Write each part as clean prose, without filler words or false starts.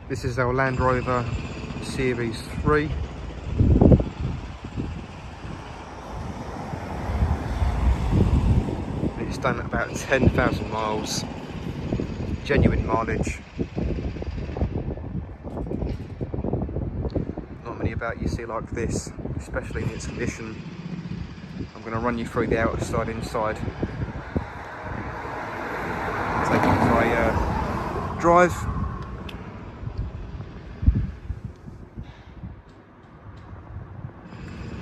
This is our Land Rover Series 3. It's done about 10,000 miles, genuine mileage. Not many about you see like this, especially in its condition. I'm going to run you through the outside, inside. Take it as I drive.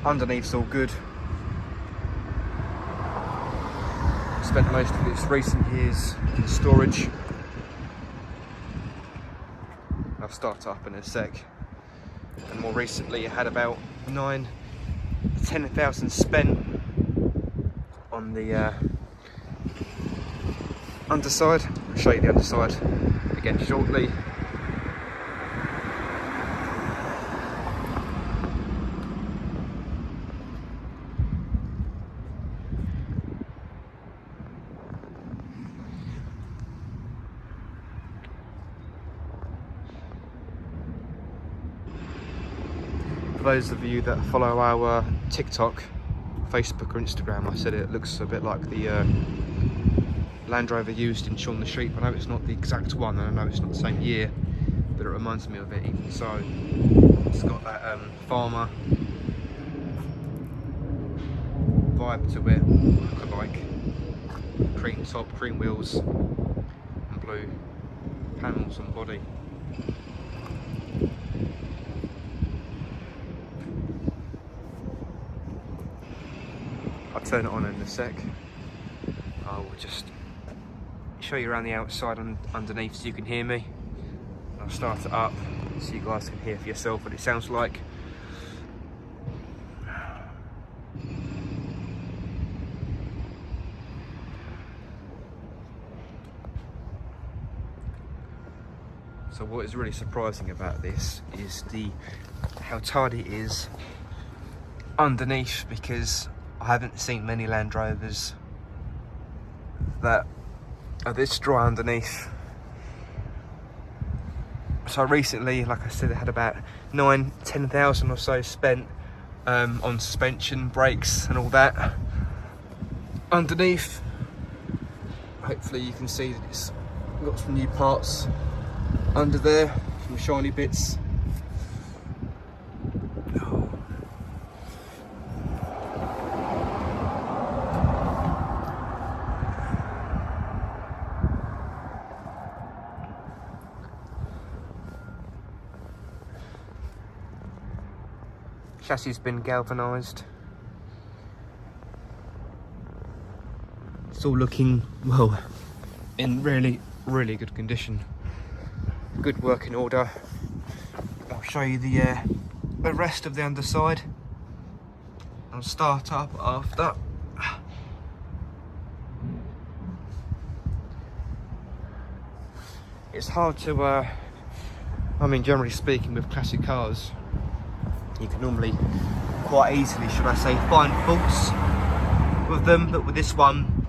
Underneath's all good. Spent most of its recent years in storage. I'll start up in a sec. And more recently, I had about 10,000 spent on the underside. I'll show you the underside again shortly. For those of you that follow our TikTok, Facebook or Instagram, I said it looks a bit like the Land Rover used in Shaun the Sheep. I know it's not the exact one, and I know it's not the same year, but it reminds me of it even so. It's got that farmer vibe to it, I like. Cream top, cream wheels, and blue panels and body. I'll turn it on in a sec. I will just show you around the outside and underneath so you can hear me. I'll start it up so you guys can hear for yourself what it sounds like. So what is really surprising about this is how tidy it is underneath, because I haven't seen many Land Rovers that are this dry underneath. So recently, like I said, I had about 10,000 or so spent on suspension, brakes and all that underneath. Hopefully you can see that it's got some new parts under there, some shiny bits. Chassis has been galvanised. It's all looking, well, in really good condition. Good working order. I'll show you the rest of the underside. I'll start up after. It's hard to, I mean, generally speaking, with classic cars, you can normally quite easily, should I say, find faults with them, but with this one,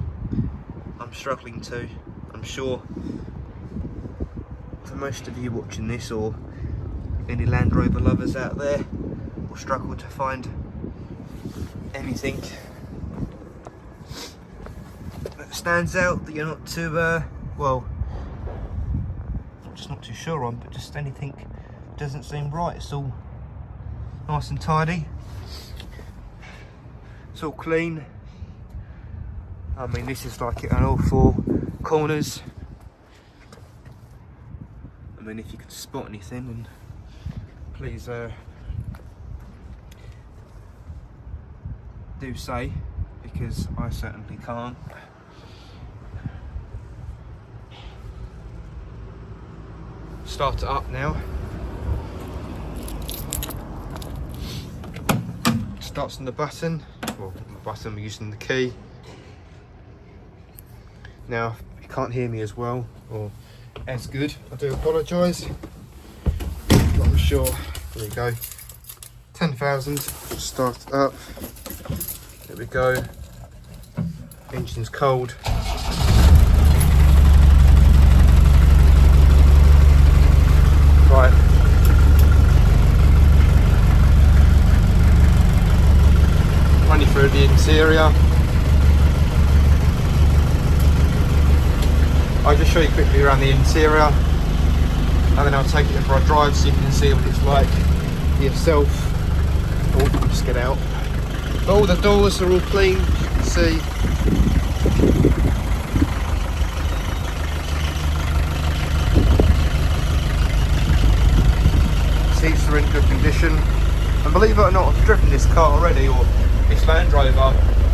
I'm struggling to. I'm sure for most of you watching this, or any Land Rover lovers out there, will struggle to find anything that stands out that you're not too, well, just not too sure on, but just anything doesn't seem right. It's all nice and tidy. It's all clean. I mean, this is like it on all four corners. I mean, if you can spot anything, then please do say, because I certainly can't. Start it up now. Starts on the button, well, the button, we're using the key. Now, if you can't hear me as well, or as good, I do apologise. I'm sure. There we go. 10,000. Start it up. There we go. Engine's cold. Right. I'll just show you quickly around the interior, and then I'll take it for a drive so you can see what it's like yourself. Oh, just get out. But all the doors are all clean, as you can see. Seats are in good condition. And believe it or not, I've driven this car already, or this Land Rover,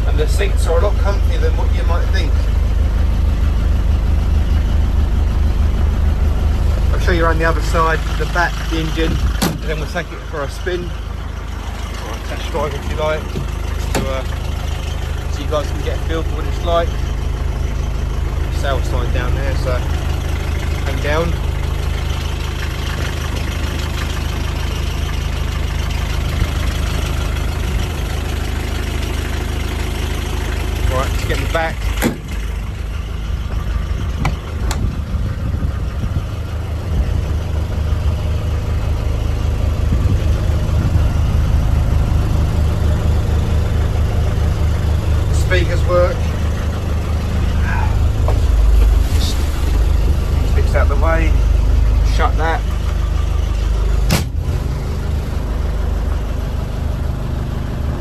and the seats are a lot comfier than what you might think. I'll show you around the other side, the back, the engine, and then we'll take it for a spin, or a test drive if you like, so you guys can get a feel for what it's like. Sail sign down there, so hang down. Right, to get in the back. The speakers work. Just bits out the way. Shut that.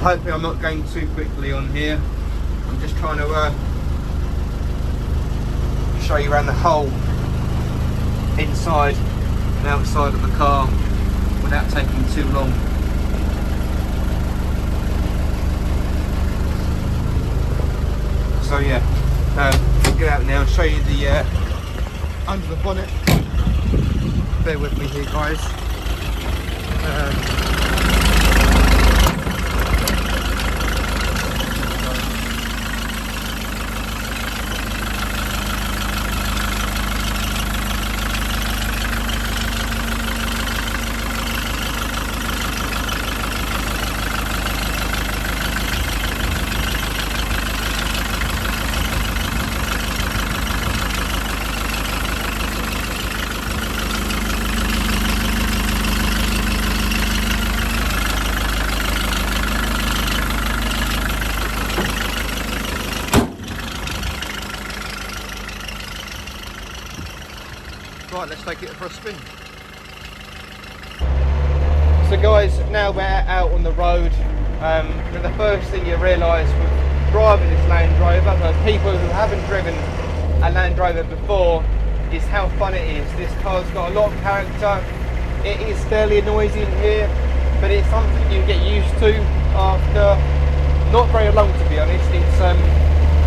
Hopefully I'm not going too quickly on here. I'm just trying to show you around the whole inside and outside of the car without taking too long. So yeah, I'll get out now and show you the under the bonnet. Bear with me here, guys. Right, let's take it for a spin. So guys, now we're out on the road. The first thing you realise with driving this Land Rover, for people who haven't driven a Land Rover before, is how fun it is. This car's got a lot of character. It is fairly noisy in here, but it's something you get used to after not very long, to be honest. It's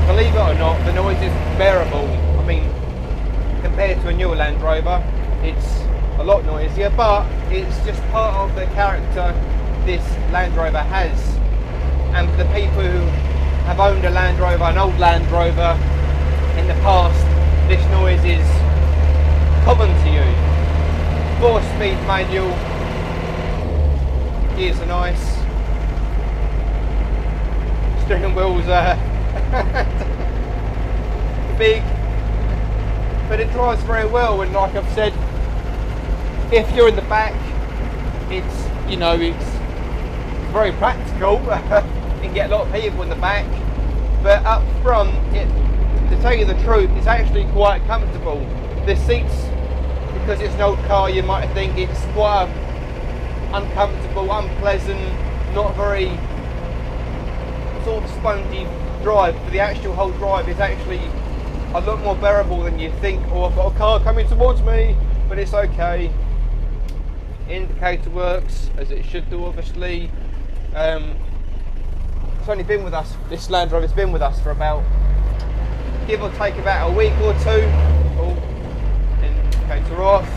believe it or not, the noise is bearable. I mean, compared to a newer Land Rover, it's a lot noisier, but it's just part of the character this Land Rover has. And for the people who have owned a Land Rover, an old Land Rover in the past, this noise is common to you. 4-speed manual, gears are nice, steering wheels are big, but it drives very well. And like I've said, if you're in the back, it's, you know, it's very practical. You can get a lot of people in the back, but up front, to tell you the truth, it's actually quite comfortable. The seats, because it's an old car, you might think it's quite uncomfortable, unpleasant, not very sort of spongy drive, but the actual whole drive is actually a lot more bearable than you think. Oh, I've got a car coming towards me, but it's okay. Indicator works as it should do, obviously. It's only been with us, this Land Rover's been with us for about, give or take, about a week or two. Oh, indicator off.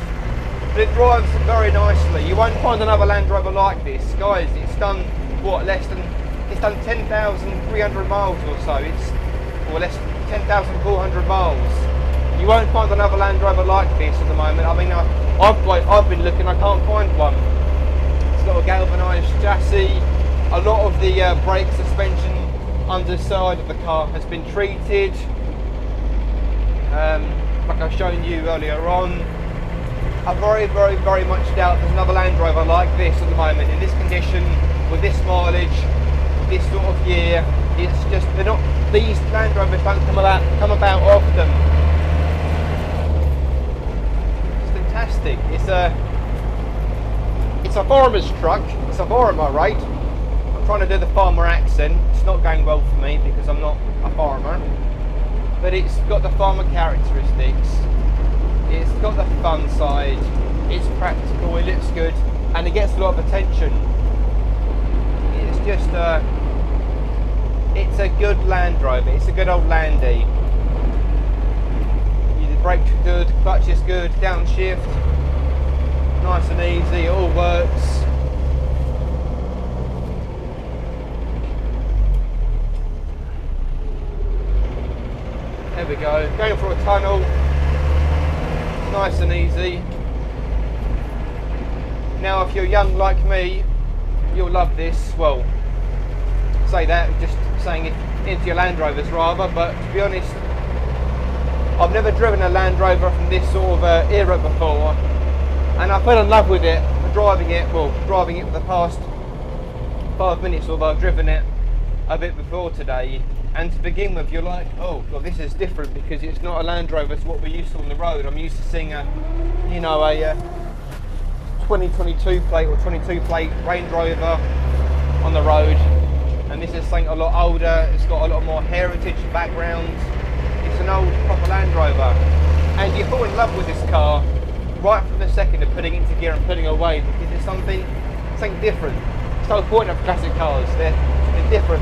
But it drives very nicely. You won't find another Land Rover like this, guys. It's done what, it's done 10,300 miles or so. Or less than 10,400 miles. You won't find another Land Rover like this at the moment. I mean, I've been looking, I can't find one. It's got a galvanised chassis. A lot of the brake suspension underside of the car has been treated. Like I've shown you earlier on. I very much doubt there's another Land Rover like this at the moment, in this condition, with this mileage, this sort of year. It's just, these Land Rovers don't come about often. farmer's truck. It's a farmer, right? I'm trying to do the farmer accent. It's not going well for me because I'm not a farmer. But it's got the farmer characteristics. It's got the fun side. It's practical. It looks good, and it gets a lot of attention. It's just it's a good Land Rover. It's a good old Landy. The brakes are good, clutch is good, downshift, nice and easy, it all works. There we go, going through a tunnel, nice and easy. Now if you're young like me, you'll love this. Well, say that, just saying it into your Land Rovers rather, but to be honest, I've never driven a Land Rover from this sort of era before, and I fell in love with it, driving it for the past 5 minutes, although I've driven it a bit before today. And to begin with, you're like, oh, well, this is different because it's not a Land Rover, it's what we're used to on the road. I'm used to seeing a 2022 plate or 22 plate Range Rover on the road, and this is something a lot older. It's got a lot more heritage background. It's an old proper Land Rover, and you fall in love with this car right from the second of putting it into gear and putting away, because it's something different. It's no point of classic cars, they're different.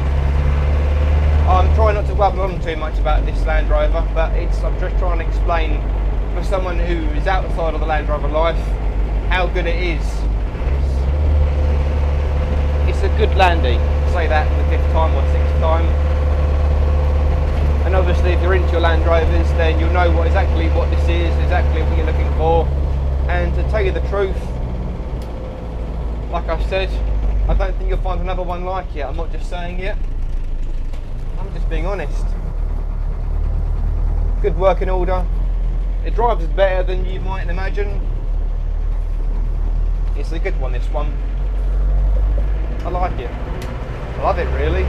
I'm trying not to babble on too much about this Land Rover, but I'm just trying to explain for someone who is outside of the Land Rover life how good it is. It's a good Landy. I'll say that for the 5th time or 6th time. And obviously if you're into your Land Rovers, then you'll know exactly what this is, exactly what you're looking for. And to tell you the truth, like I said, I don't think you'll find another one like it. I'm not just saying it, I'm just being honest. Good working order. It drives better than you might imagine. It's a good one, this one. I like it. I love it, really.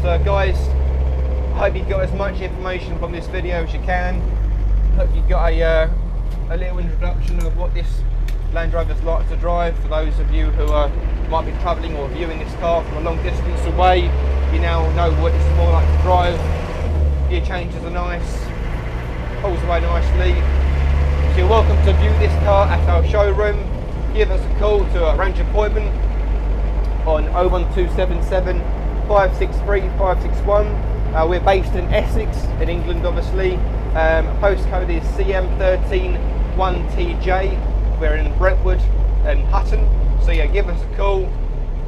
So guys, I hope you got as much information from this video as you can. Hope you got a little introduction of what this Land Rover's like to drive. For those of you who might be travelling or viewing this car from a long distance away, you now know what it's more like to drive. Gear changes are nice, pulls away nicely. So you're welcome to view this car at our showroom. Give us a call to arrange an appointment on 01277 563 561. We're based in Essex, in England obviously. Postcode is CM131TJ. We're in Brentwood and Hutton. So yeah, give us a call,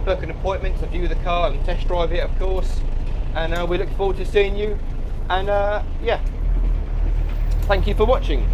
book an appointment to view the car and test drive it, of course. And we look forward to seeing you. And yeah, thank you for watching.